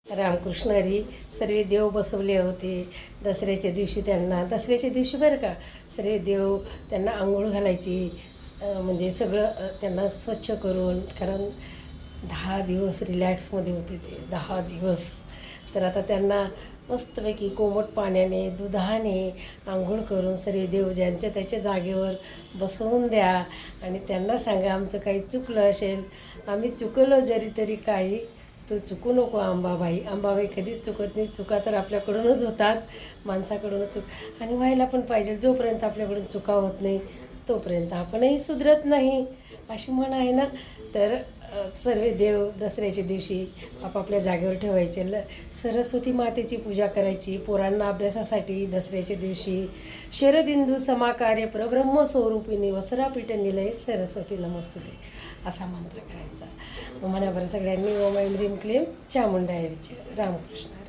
रामकृष्ण हरी. सर्व देव बसवले होते दसऱ्याच्या दिवशी. त्यांना दसऱ्याच्या दिवशी बरं का सर्व देव त्यांना आंघोळ घालायची, म्हणजे सगळं त्यांना स्वच्छ करून. कारण 10 दिवस रिलॅक्समध्ये होते ते 10 दिवस. तर आता त्यांना मस्तपैकी कोमट पाण्याने दुधाने आंघोळ करून सर्व देव ज्यांच्या त्याच्या जागेवर बसवून द्या आणि त्यांना सांगा आमचं काही चुकलं असेल, आम्ही चुकलो जरी तरी काही, तू चुकू नको अंबाबाई. अंबाबाई कधीच चुकत नाही. चुका तर आपल्याकडूनच होतात, माणसाकडूनच चूक आणि व्हायला पण पाहिजे. जोपर्यंत आपल्याकडून चुका होत नाही तोपर्यंत आपणही सुधरत नाही, अशी म्हण आहे ना. तर सर्व देव दसऱ्याच्या दिवशी आपापल्या जागेवर ठेवायचे. सरस्वती मातेची पूजा करायची पोरांना अभ्यासासाठी दसऱ्याच्या दिवशी. शरदिंदू समाकार्य परब्रह्मस्वरूपिणी वसरापीठ निलय सरस्वती नमस्तुते असा मंत्र करायचा. मग म्हणा बरं सगळ्यांनी ओम ऐं ह्रीं क्लीं चामुंडाय विच. रामकृष्ण.